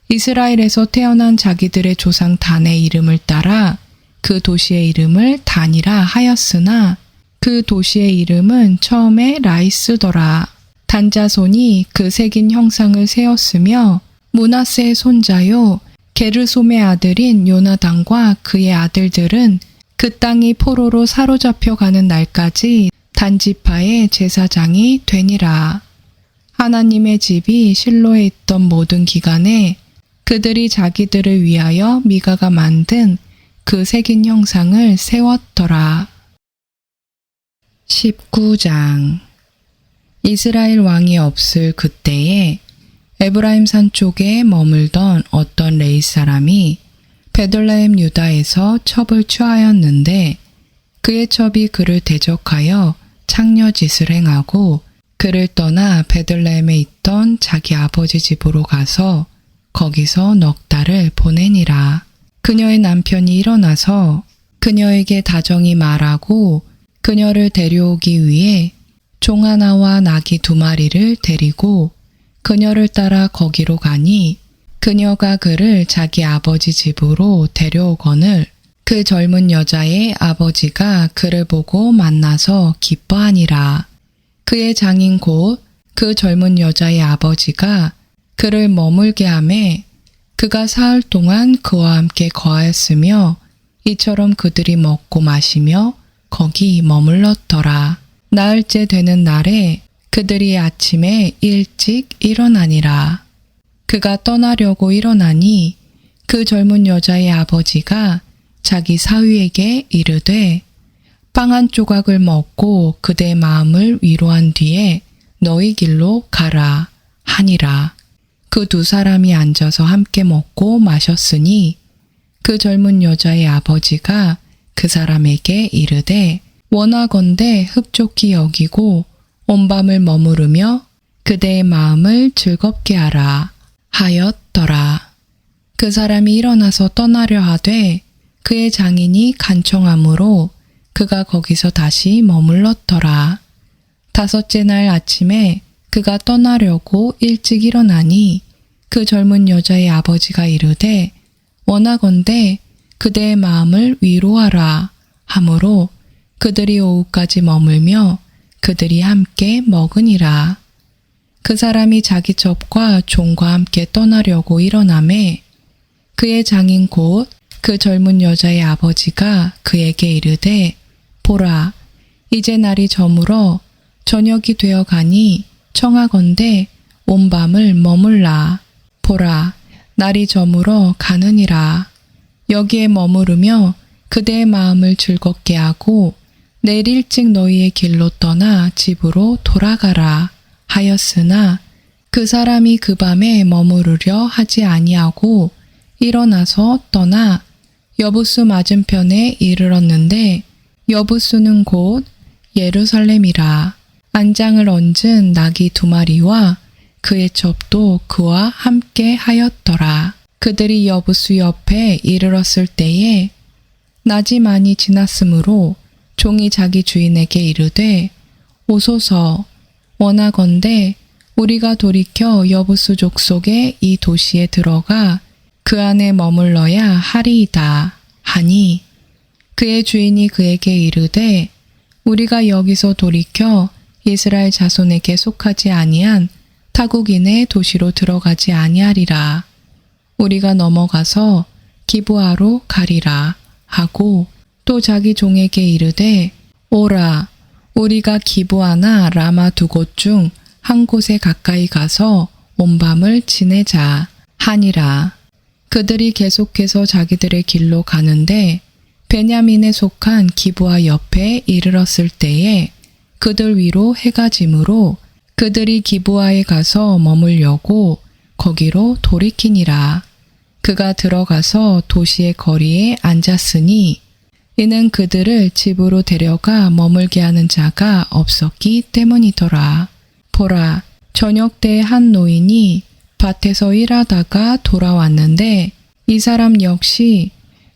이스라엘에서 태어난 자기들의 조상 단의 이름을 따라 그 도시의 이름을 단이라 하였으나 그 도시의 이름은 처음에 라이스더라. 단자손이 그 새긴 형상을 세웠으며 므낫세의 손자요 게르솜의 아들인 요나단과 그의 아들들은 그 땅이 포로로 사로잡혀 가는 날까지 단지파의 제사장이 되니라. 하나님의 집이 실로에 있던 모든 기간에 그들이 자기들을 위하여 미가가 만든 그 새긴 형상을 세웠더라. 19장. 이스라엘 왕이 없을 그때에 에브라임 산 쪽에 머물던 어떤 레위 사람이 베들레헴 유다에서 첩을 취하였는데 그의 첩이 그를 대적하여 창녀짓을 행하고 그를 떠나 베들레헴에 있던 자기 아버지 집으로 가서 거기서 넉 달을 보내니라. 그녀의 남편이 일어나서 그녀에게 다정히 말하고 그녀를 데려오기 위해 종 하나와 나귀 2마리를 데리고 그녀를 따라 거기로 가니 그녀가 그를 자기 아버지 집으로 데려오거늘 그 젊은 여자의 아버지가 그를 보고 만나서 기뻐하니라. 그의 장인 곧 그 젊은 여자의 아버지가 그를 머물게 하매 그가 사흘 동안 그와 함께 거하였으며 이처럼 그들이 먹고 마시며 거기 머물렀더라. 나흘째 되는 날에 그들이 아침에 일찍 일어나니라. 그가 떠나려고 일어나니 그 젊은 여자의 아버지가 자기 사위에게 이르되 빵 한 조각을 먹고 그대의 마음을 위로한 뒤에 너희 길로 가라 하니라. 그 2사람이 앉아서 함께 먹고 마셨으니 그 젊은 여자의 아버지가 그 사람에게 이르되 원하건대 흡족히 여기고 온 밤을 머무르며 그대의 마음을 즐겁게 하라 하였더라. 그 사람이 일어나서 떠나려 하되 그의 장인이 간청하므로 그가 거기서 다시 머물렀더라. 5째 날 아침에 그가 떠나려고 일찍 일어나니 그 젊은 여자의 아버지가 이르되 원하건대 그대의 마음을 위로하라 하므로 그들이 오후까지 머물며 그들이 함께 먹으니라. 그 사람이 자기 첩과 종과 함께 떠나려고 일어나매 그의 장인 곧 그 젊은 여자의 아버지가 그에게 이르되 보라, 이제 날이 저물어 저녁이 되어 가니 청하건대 온 밤을 머물라. 보라, 날이 저물어 가느니라. 여기에 머무르며 그대의 마음을 즐겁게 하고 내일 일찍 너희의 길로 떠나 집으로 돌아가라 하였으나 그 사람이 그 밤에 머무르려 하지 아니하고 일어나서 떠나 여부수 맞은편에 이르렀는데 여부수는 곧 예루살렘이라. 안장을 얹은 나귀 2마리와 그의 첩도 그와 함께 하였더라. 그들이 여부수 옆에 이르렀을 때에 낮이 많이 지났으므로 종이 자기 주인에게 이르되 오소서, 원하건대 우리가 돌이켜 여부수 족속의 이 도시에 들어가 그 안에 머물러야 하리이다 하니 그의 주인이 그에게 이르되 우리가 여기서 돌이켜 이스라엘 자손에게 속하지 아니한 타국인의 도시로 들어가지 아니하리라. 우리가 넘어가서 기브아로 가리라 하고 또 자기 종에게 이르되 오라, 우리가 기브아나 라마 2곳 중 한 곳에 가까이 가서 온 밤을 지내자 하니라. 그들이 계속해서 자기들의 길로 가는데 베냐민에 속한 기브아 옆에 이르렀을 때에 그들 위로 해가 지므로 그들이 기브아에 가서 머물려고 거기로 돌이키니라. 그가 들어가서 도시의 거리에 앉았으니 이는 그들을 집으로 데려가 머물게 하는 자가 없었기 때문이더라. 보라, 저녁 때에 한 노인이 밭에서 일하다가 돌아왔는데 이 사람 역시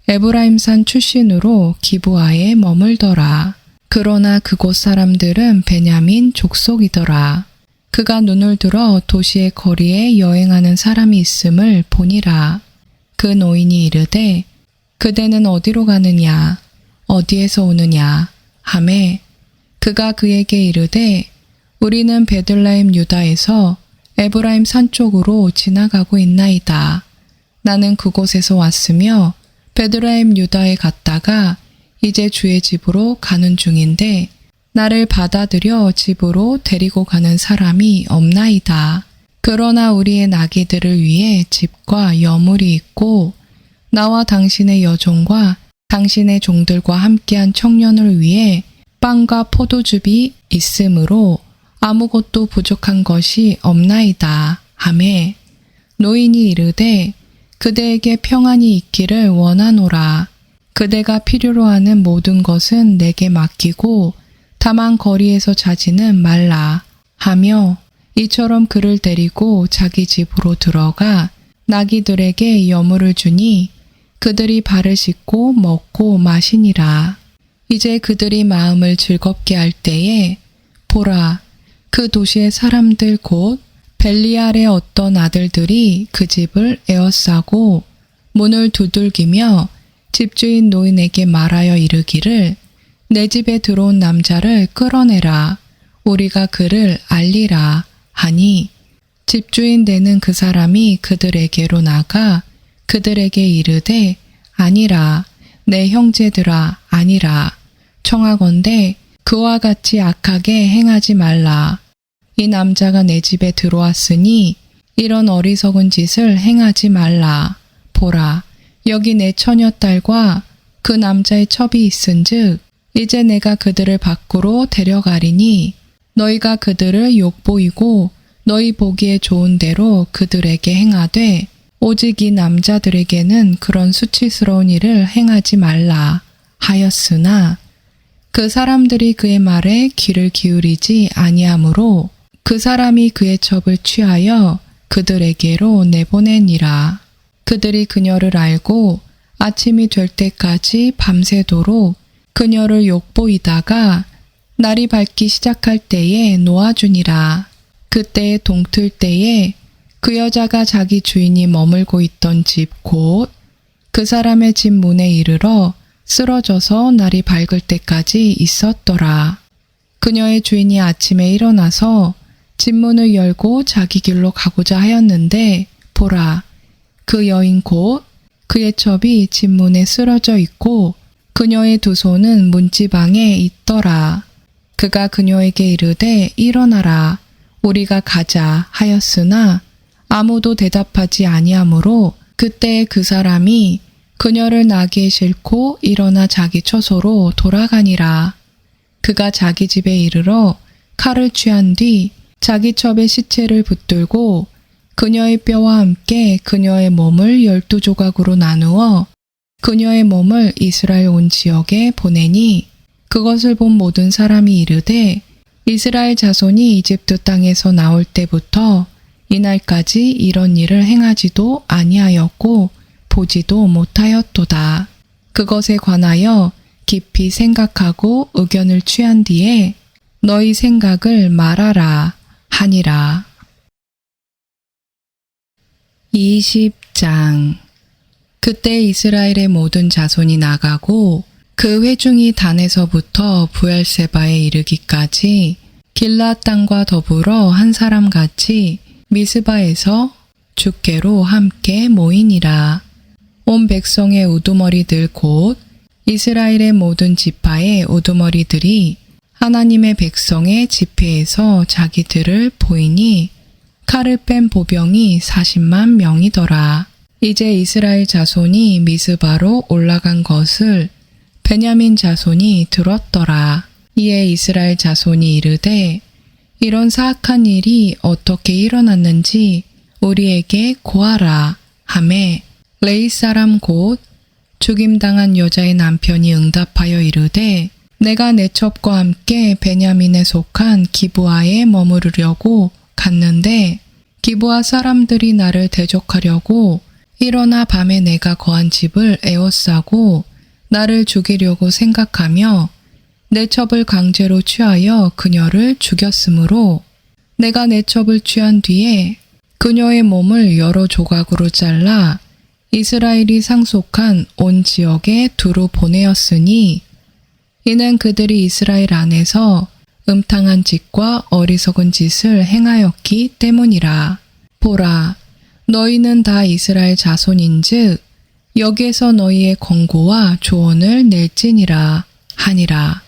에브라임산 출신으로 기브아에 머물더라. 그러나 그곳 사람들은 베냐민 족속이더라. 그가 눈을 들어 도시의 거리에 여행하는 사람이 있음을 보니라. 그 노인이 이르되 그대는 어디로 가느냐, 어디에서 오느냐 하매 그가 그에게 이르되 우리는 베들레헴 유다에서 에브라임 산 쪽으로 지나가고 있나이다. 나는 그곳에서 왔으며 베들레헴 유다에 갔다가 이제 주의 집으로 가는 중인데 나를 받아들여 집으로 데리고 가는 사람이 없나이다. 그러나 우리의 나귀들을 위해 집과 여물이 있고 나와 당신의 여종과 당신의 종들과 함께한 청년을 위해 빵과 포도즙이 있으므로 아무것도 부족한 것이 없나이다 하매 노인이 이르되 그대에게 평안이 있기를 원하노라. 그대가 필요로 하는 모든 것은 내게 맡기고 다만 거리에서 자지는 말라 하며 이처럼 그를 데리고 자기 집으로 들어가 나귀들에게 여물을 주니 그들이 발을 씻고 먹고 마시니라. 이제 그들이 마음을 즐겁게 할 때에 보라, 그 도시의 사람들 곧 벨리알의 어떤 아들들이 그 집을 에워싸고 문을 두들기며 집주인 노인에게 말하여 이르기를 내 집에 들어온 남자를 끌어내라. 우리가 그를 알리라 하니 집주인 되는 그 사람이 그들에게로 나가 그들에게 이르되 아니라 내 형제들아 아니라 청하건대 그와 같이 악하게 행하지 말라. 이 남자가 내 집에 들어왔으니 이런 어리석은 짓을 행하지 말라. 보라, 여기 내 처녀딸과 그 남자의 첩이 있은즉 이제 내가 그들을 밖으로 데려가리니 너희가 그들을 욕보이고 너희 보기에 좋은 대로 그들에게 행하되 오직 이 남자들에게는 그런 수치스러운 일을 행하지 말라 하였으나 그 사람들이 그의 말에 귀를 기울이지 아니하므로 그 사람이 그의 첩을 취하여 그들에게로 내보내니라. 그들이 그녀를 알고 아침이 될 때까지 밤새도록 그녀를 욕보이다가 날이 밝기 시작할 때에 놓아주니라. 그때에 동틀 때에 그 여자가 자기 주인이 머물고 있던 집 곧 그 사람의 집 문에 이르러 쓰러져서 날이 밝을 때까지 있었더라. 그녀의 주인이 아침에 일어나서 집 문을 열고 자기 길로 가고자 하였는데 보라, 그 여인 곧 그의 첩이 집 문에 쓰러져 있고 그녀의 두 손은 문지방에 있더라. 그가 그녀에게 이르되 일어나라. 우리가 가자 하였으나 아무도 대답하지 아니하므로 그때 그 사람이 그녀를 나귀에 싣고 일어나 자기 처소로 돌아가니라. 그가 자기 집에 이르러 칼을 취한 뒤 자기 첩의 시체를 붙들고 그녀의 뼈와 함께 그녀의 몸을 12조각으로 나누어 그녀의 몸을 이스라엘 온 지역에 보내니 그것을 본 모든 사람이 이르되 이스라엘 자손이 이집트 땅에서 나올 때부터 이날까지 이런 일을 행하지도 아니하였고 보지도 못하였도다. 그것에 관하여 깊이 생각하고 의견을 취한 뒤에 너희 생각을 말하라 하니라. 20장. 그때 이스라엘의 모든 자손이 나가고 그 회중이 단에서부터 부엘세바에 이르기까지 길앗 땅과 더불어 한 사람 같이 미스바에서 죽게로 함께 모이니라. 온 백성의 우두머리들 곧 이스라엘의 모든 지파의 우두머리들이 하나님의 백성의 집회에서 자기들을 보이니 칼을 뺀 보병이 40만 명이더라. 이제 이스라엘 자손이 미스바로 올라간 것을 베냐민 자손이 들었더라. 이에 이스라엘 자손이 이르되 이런 사악한 일이 어떻게 일어났는지 우리에게 고하라 하매 레이 사람 곧 죽임당한 여자의 남편이 응답하여 이르되 내가 내 첩과 함께 베냐민에 속한 기브아에 머무르려고 갔는데 기브아 사람들이 나를 대적하려고 일어나 밤에 내가 거한 집을 에워싸고 나를 죽이려고 생각하며 내 첩을 강제로 취하여 그녀를 죽였으므로 내가 내 첩을 취한 뒤에 그녀의 몸을 여러 조각으로 잘라 이스라엘이 상속한 온 지역에 두루 보내었으니 이는 그들이 이스라엘 안에서 음탕한 짓과 어리석은 짓을 행하였기 때문이라. 보라, 너희는 다 이스라엘 자손인즉 여기에서 너희의 권고와 조언을 낼지니라 하니라.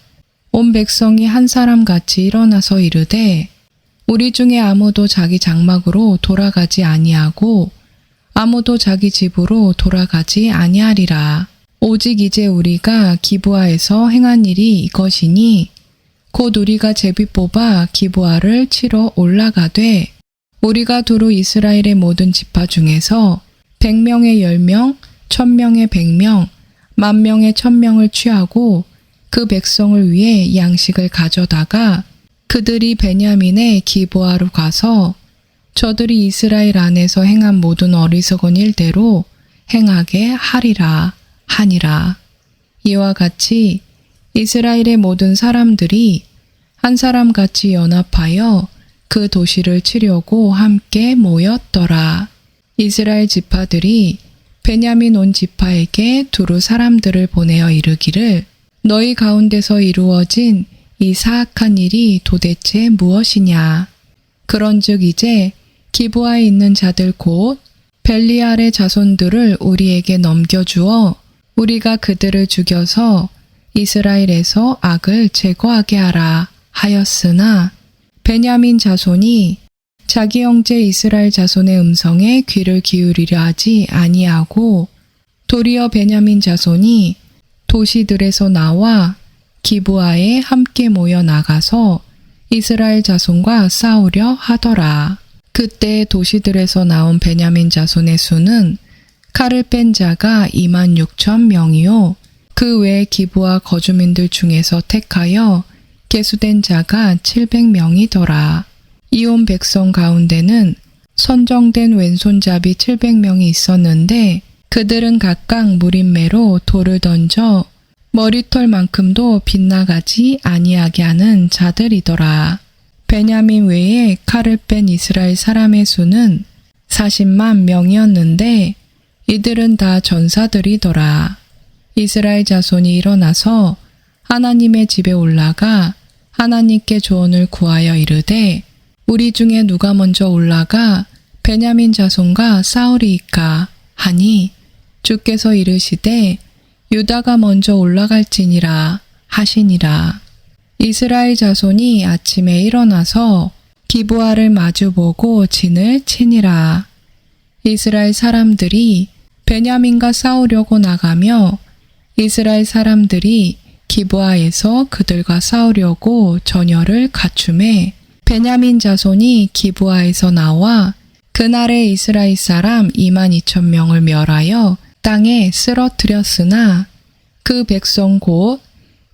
온 백성이 한 사람같이 일어나서 이르되 우리 중에 아무도 자기 장막으로 돌아가지 아니하고 아무도 자기 집으로 돌아가지 아니하리라. 오직 이제 우리가 기브아에서 행한 일이 이것이니 곧 우리가 제비 뽑아 기브아를 치러 올라가되 우리가 두루 이스라엘의 모든 지파 중에서 100명의 10명, 1000명의 100명, 10,000명의 1000명을 취하고 그 백성을 위해 양식을 가져다가 그들이 베냐민의 기브아로 가서 저들이 이스라엘 안에서 행한 모든 어리석은 일대로 행하게 하리라 하니라. 이와 같이 이스라엘의 모든 사람들이 한 사람같이 연합하여 그 도시를 치려고 함께 모였더라. 이스라엘 지파들이 베냐민 온 지파에게 두루 사람들을 보내어 이르기를 너희 가운데서 이루어진 이 사악한 일이 도대체 무엇이냐. 그런즉 이제 기브아에 있는 자들 곧 벨리알의 자손들을 우리에게 넘겨주어 우리가 그들을 죽여서 이스라엘에서 악을 제거하게 하라 하였으나 베냐민 자손이 자기 형제 이스라엘 자손의 음성에 귀를 기울이려 하지 아니하고 도리어 베냐민 자손이 도시들에서 나와 기브아에 함께 모여 나가서 이스라엘 자손과 싸우려 하더라. 그때 도시들에서 나온 베냐민 자손의 수는 칼을 뺀 자가 26,000명이요 그 외에 기브아 거주민들 중에서 택하여 계수된 자가 700명이더라. 이온 백성 가운데는 선정된 왼손잡이 700명이 있었는데 그들은 각각 무림매로 돌을 던져 머리털만큼도 빗나가지 아니하게 하는 자들이더라. 베냐민 외에 칼을 뺀 이스라엘 사람의 수는 40만 명이었는데 이들은 다 전사들이더라. 이스라엘 자손이 일어나서 하나님의 집에 올라가 하나님께 조언을 구하여 이르되 우리 중에 누가 먼저 올라가 베냐민 자손과 싸우리이까 하니 주께서 이르시되 유다가 먼저 올라갈지니라 하시니라. 이스라엘 자손이 아침에 일어나서 기브아를 마주보고 진을 치니라. 이스라엘 사람들이 베냐민과 싸우려고 나가며 이스라엘 사람들이 기브아에서 그들과 싸우려고 전열을 갖추매 베냐민 자손이 기브아에서 나와 그날에 이스라엘 사람 22,000명을 멸하여 땅에 쓰러뜨렸으나 그 백성 곧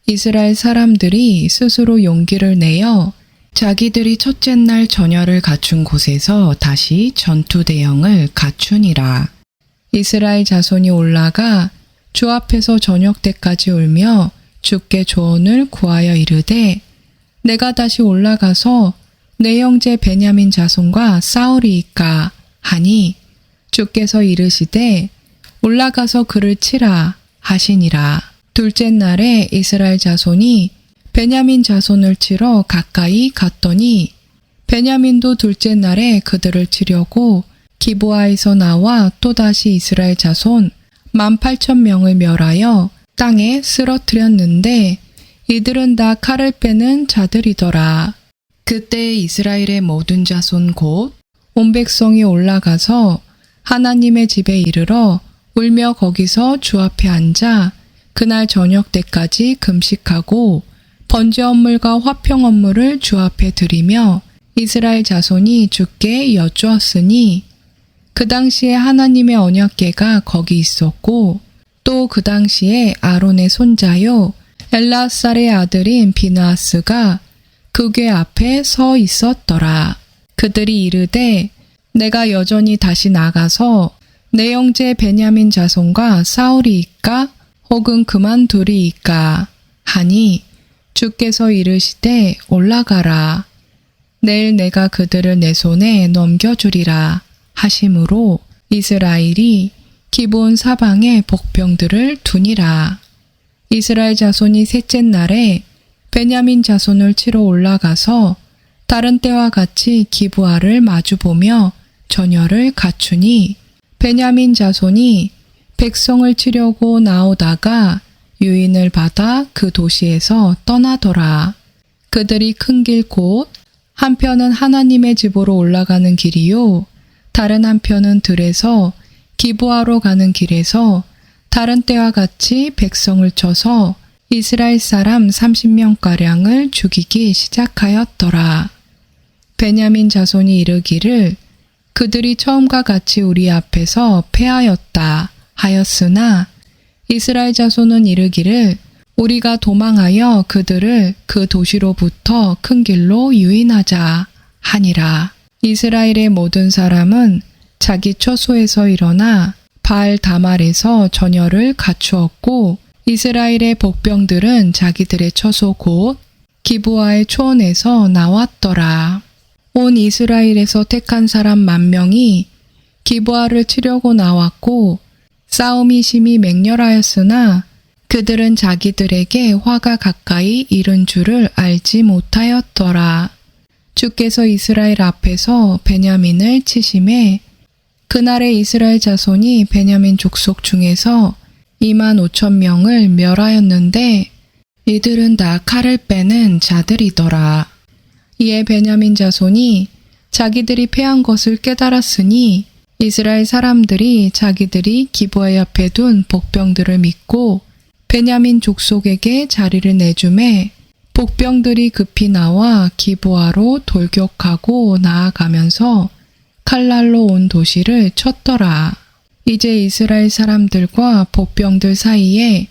이스라엘 사람들이 스스로 용기를 내어 자기들이 첫째 날 전열을 갖춘 곳에서 다시 전투 대형을 갖추니라. 이스라엘 자손이 올라가 주 앞에서 저녁 때까지 울며 주께 조언을 구하여 이르되 내가 다시 올라가서 내 형제 베냐민 자손과 싸우리이까 하니 주께서 이르시되 올라가서 그를 치라 하시니라. 둘째 날에 이스라엘 자손이 베냐민 자손을 치러 가까이 갔더니 베냐민도 둘째 날에 그들을 치려고 기브아에서 나와 또다시 이스라엘 자손 18,000명을 멸하여 땅에 쓰러뜨렸는데 이들은 다 칼을 빼는 자들이더라. 그때 이스라엘의 모든 자손 곧 온 백성이 올라가서 하나님의 집에 이르러 울며 거기서 주 앞에 앉아 그날 저녁 때까지 금식하고 번제 업물과 화평 업물을 주 앞에 드리며 이스라엘 자손이 주께 여쭈었으니 그 당시에 하나님의 언약궤가 거기 있었고 또 그 당시에 아론의 손자요 엘라살의 아들인 비느하스가 그 궤 앞에 서 있었더라. 그들이 이르되 내가 여전히 다시 나가서 내 형제 베냐민 자손과 싸우리이까 혹은 그만두리이까 하니 주께서 이르시되 올라가라. 내일 내가 그들을 내 손에 넘겨주리라 하심으로 이스라엘이 기브온 사방에 복병들을 두니라. 이스라엘 자손이 셋째 날에 베냐민 자손을 치러 올라가서 다른 때와 같이 기브아를 마주보며 전열을 갖추니 베냐민 자손이 백성을 치려고 나오다가 유인을 받아 그 도시에서 떠나더라. 그들이 큰 길 곧 한편은 하나님의 집으로 올라가는 길이요 다른 한편은 들에서 기브아로 가는 길에서 다른 때와 같이 백성을 쳐서 이스라엘 사람 30명가량을 죽이기 시작하였더라. 베냐민 자손이 이르기를 그들이 처음과 같이 우리 앞에서 패하였다 하였으나 이스라엘 자손은 이르기를 우리가 도망하여 그들을 그 도시로부터 큰 길로 유인하자 하니라. 이스라엘의 모든 사람은 자기 처소에서 일어나 바알 다말에서 전열을 갖추었고 이스라엘의 복병들은 자기들의 처소 곧 기브아의 초원에서 나왔더라. 온 이스라엘에서 택한 사람 10,000명이 기브아를 치려고 나왔고 싸움이 심히 맹렬하였으나 그들은 자기들에게 화가 가까이 이른 줄을 알지 못하였더라. 주께서 이스라엘 앞에서 베냐민을 치심에 그날에 이스라엘 자손이 베냐민 족속 중에서 25,000명을 멸하였는데 이들은 다 칼을 빼는 자들이더라. 이에 베냐민 자손이 자기들이 패한 것을 깨달았으니 이스라엘 사람들이 자기들이 기브아 옆에 둔 복병들을 믿고 베냐민 족속에게 자리를 내주매 복병들이 급히 나와 기브아로 돌격하고 나아가면서 칼날로 온 도시를 쳤더라. 이제 이스라엘 사람들과 복병들 사이에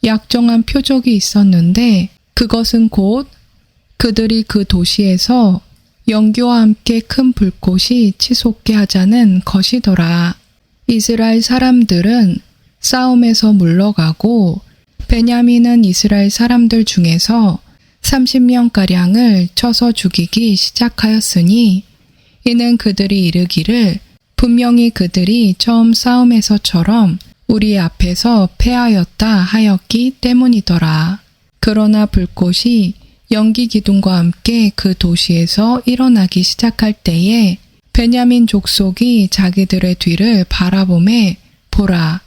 약정한 표적이 있었는데 그것은 곧 그들이 그 도시에서 연기와 함께 큰 불꽃이 치솟게 하자는 것이더라. 이스라엘 사람들은 싸움에서 물러가고 베냐민은 이스라엘 사람들 중에서 30명가량을 쳐서 죽이기 시작하였으니 이는 그들이 이르기를 분명히 그들이 처음 싸움에서처럼 우리 앞에서 패하였다 하였기 때문이더라. 그러나 불꽃이 연기 기둥과 함께 그 도시에서 일어나기 시작할 때에 베냐민 족속이 자기들의 뒤를 바라보매 보라,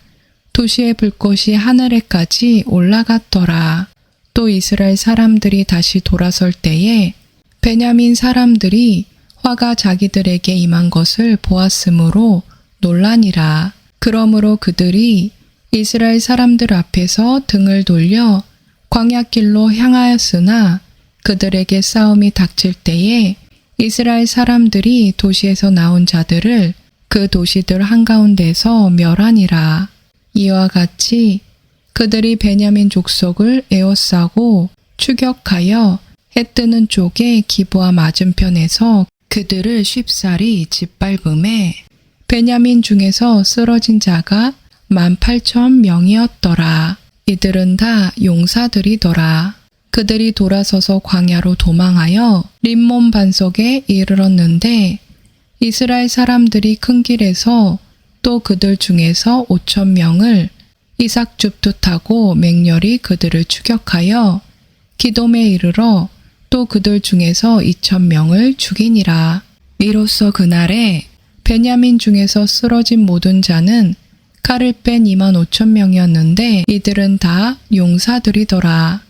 도시의 불꽃이 하늘에까지 올라갔더라. 또 이스라엘 사람들이 다시 돌아설 때에 베냐민 사람들이 화가 자기들에게 임한 것을 보았으므로 놀라니라. 그러므로 그들이 이스라엘 사람들 앞에서 등을 돌려 광야길로 향하였으나 그들에게 싸움이 닥칠 때에 이스라엘 사람들이 도시에서 나온 자들을 그 도시들 한가운데서 멸하니라. 이와 같이 그들이 베냐민 족속을 에워싸고 추격하여 해 뜨는 쪽에 기브아 맞은편에서 그들을 쉽사리 짓밟음에 베냐민 중에서 쓰러진 자가 18,000명이었더라. 이들은 다 용사들이더라. 그들이 돌아서서 광야로 도망하여 림몬 반석에 이르렀는데 이스라엘 사람들이 큰 길에서 또 그들 중에서 5,000명을 이삭줍도 타고 맹렬히 그들을 추격하여 기돔에 이르러 또 그들 중에서 2,000명을 죽이니라. 이로써 그날에 베냐민 중에서 쓰러진 모든 자는 칼을 뺀 25,000명이었는데 이들은 다 용사들이더라.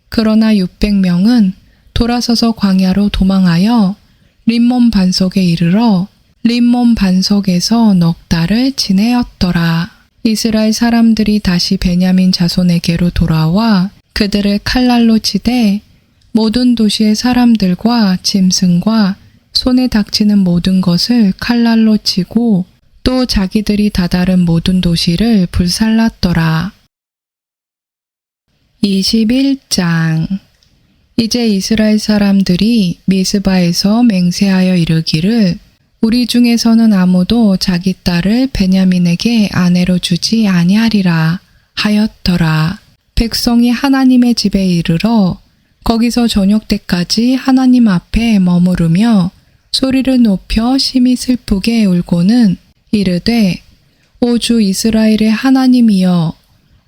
그러나 600명은 돌아서서 광야로 도망하여 림몬 반석에 이르러 림몬 반석에서 넉 달을 지내었더라. 이스라엘 사람들이 다시 베냐민 자손에게로 돌아와 그들을 칼날로 치되 모든 도시의 사람들과 짐승과 손에 닥치는 모든 것을 칼날로 치고 또 자기들이 다다른 모든 도시를 불살랐더라. 21장. 이제 이스라엘 사람들이 미스바에서 맹세하여 이르기를 우리 중에서는 아무도 자기 딸을 베냐민에게 아내로 주지 아니하리라 하였더라. 백성이 하나님의 집에 이르러 거기서 저녁 때까지 하나님 앞에 머무르며 소리를 높여 심히 슬프게 울고는 이르되 오 주 이스라엘의 하나님이여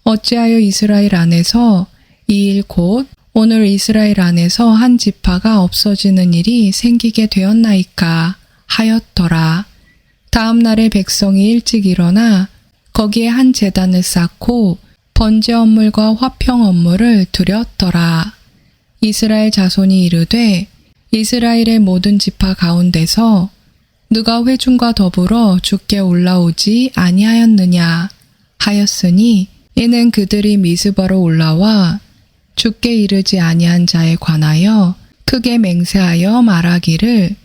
어찌하여 이스라엘 안에서 이 일 곧 오늘 이스라엘 안에서 한 지파가 없어지는 일이 생기게 되었나이까 하였더라. 다음 날에 백성이 일찍 일어나 거기에 한 제단을 쌓고 번제 언물과 화평 언물을 드렸더라. 이스라엘 자손이 이르되 이스라엘의 모든 지파 가운데서 누가 회중과 더불어 주께 올라오지 아니하였느냐 하였으니 이는 그들이 미스바로 올라와 죽게 이르지 아니한 자에 관하여 크게 맹세하여 말하기를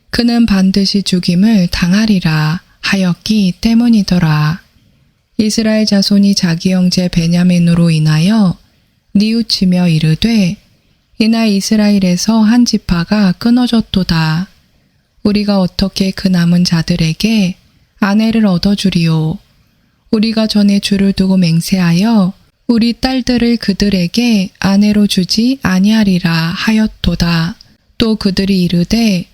그는 반드시 죽임을 당하리라 하였기 때문이더라. 이스라엘 자손이 자기 형제 베냐민으로 인하여 뉘우치며 이르되 이나 이스라엘에서 한 지파가 끊어졌도다. 우리가 어떻게 그 남은 자들에게 아내를 얻어주리요. 우리가 전에 주를 두고 맹세하여 우리 딸들을 그들에게 아내로 주지 아니하리라 하였도다. 또 그들이 이르되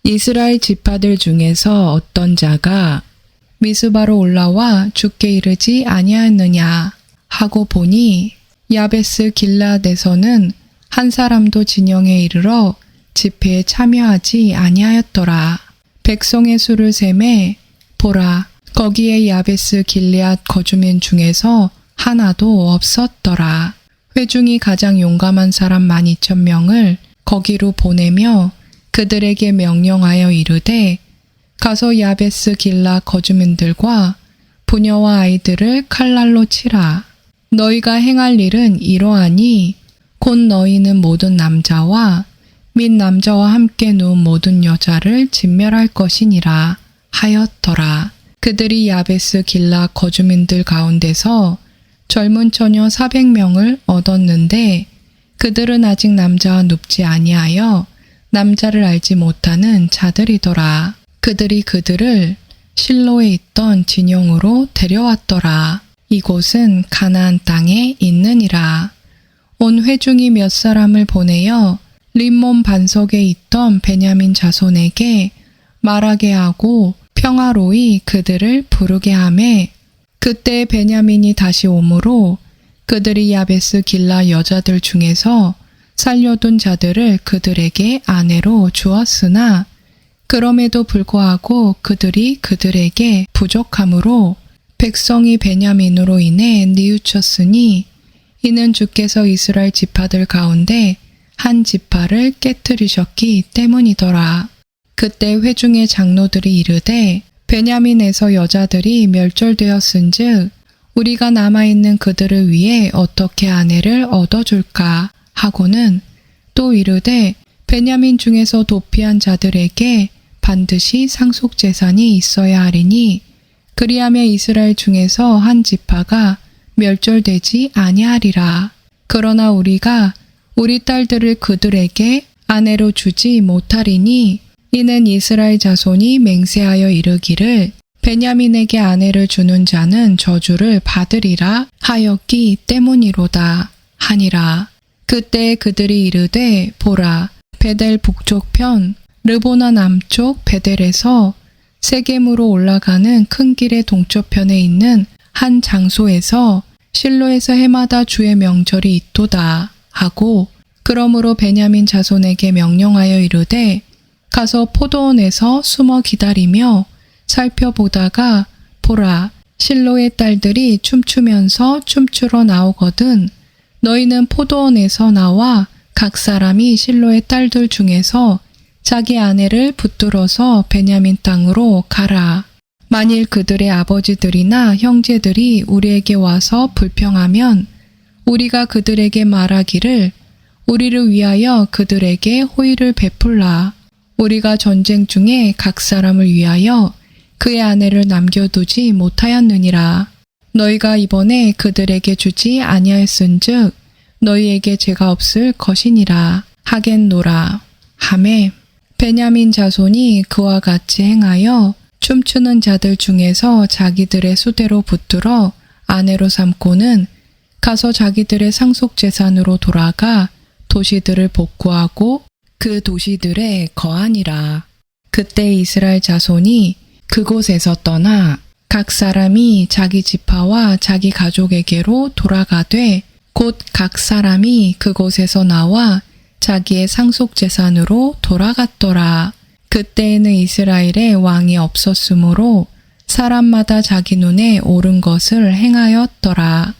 이스라엘 지파들 중에서 어떤 자가 미스바로 올라와 죽게 이르지 아니하였느냐 하고 보니 야베스 길라앗에서는 한 사람도 진영에 이르러 집회에 참여하지 아니하였더라. 백성의 수를 세매 보라 거기에 야베스 길르앗 거주민 중에서 하나도 없었더라. 회중이 가장 용감한 사람 12,000명을 거기로 보내며 그들에게 명령하여 이르되 가서 야베스 길라 거주민들과 부녀와 아이들을 칼날로 치라. 너희가 행할 일은 이러하니 곧 너희는 모든 남자와 및 남자와 함께 누운 모든 여자를 진멸할 것이니라 하였더라. 그들이 야베스 길라 거주민들 가운데서 젊은 처녀 400명을 얻었는데 그들은 아직 남자와 눕지 아니하여 남자를 알지 못하는 자들이더라. 그들이 그들을 실로에 있던 진영으로 데려왔더라. 이곳은 가나안 땅에 있느니라. 온 회중이 몇 사람을 보내어 림몬 반석에 있던 베냐민 자손에게 말하게 하고 평화로이 그들을 부르게 하매 그때 베냐민이 다시 오므로 그들이 야베스 길라 여자들 중에서 살려둔 자들을 그들에게 아내로 주었으나 그럼에도 불구하고 그들이 그들에게 부족함으로 백성이 베냐민으로 인해 뉘우쳤으니 이는 주께서 이스라엘 지파들 가운데 한 지파를 깨뜨리셨기 때문이더라. 그때 회중의 장로들이 이르되 베냐민에서 여자들이 멸절되었은즉 우리가 남아있는 그들을 위해 어떻게 아내를 얻어줄까 하고는 또 이르되 베냐민 중에서 도피한 자들에게 반드시 상속재산이 있어야 하리니 그리하며 이스라엘 중에서 한 지파가 멸절되지 아니하리라. 그러나 우리가 우리 딸들을 그들에게 아내로 주지 못하리니 이는 이스라엘 자손이 맹세하여 이르기를 베냐민에게 아내를 주는 자는 저주를 받으리라 하였기 때문이로다 하니라. 그때 그들이 이르되 보라 베델 북쪽편 르보나 남쪽 베델에서 세겜으로 올라가는 큰 길의 동쪽편에 있는 한 장소에서 실로에서 해마다 주의 명절이 있도다 하고 그러므로 베냐민 자손에게 명령하여 이르되 가서 포도원에서 숨어 기다리며 살펴보다가 보라 실로의 딸들이 춤추면서 춤추러 나오거든 너희는 포도원에서 나와 각 사람이 실로의 딸들 중에서 자기 아내를 붙들어서 베냐민 땅으로 가라. 만일 그들의 아버지들이나 형제들이 우리에게 와서 불평하면 우리가 그들에게 말하기를 우리를 위하여 그들에게 호의를 베풀라. 우리가 전쟁 중에 각 사람을 위하여 그의 아내를 남겨두지 못하였느니라. 너희가 이번에 그들에게 주지 아니하였은즉 너희에게 죄가 없을 것이니라 하겠노라 하매 베냐민 자손이 그와 같이 행하여 춤추는 자들 중에서 자기들의 수대로 붙들어 아내로 삼고는 가서 자기들의 상속재산으로 돌아가 도시들을 복구하고 그 도시들에 거하니라. 그때 이스라엘 자손이 그곳에서 떠나 각 사람이 자기 지파와 자기 가족에게로 돌아가되 곧 각 사람이 그곳에서 나와 자기의 상속재산으로 돌아갔더라. 그때에는 이스라엘에 왕이 없었으므로 사람마다 자기 눈에 옳은 것을 행하였더라.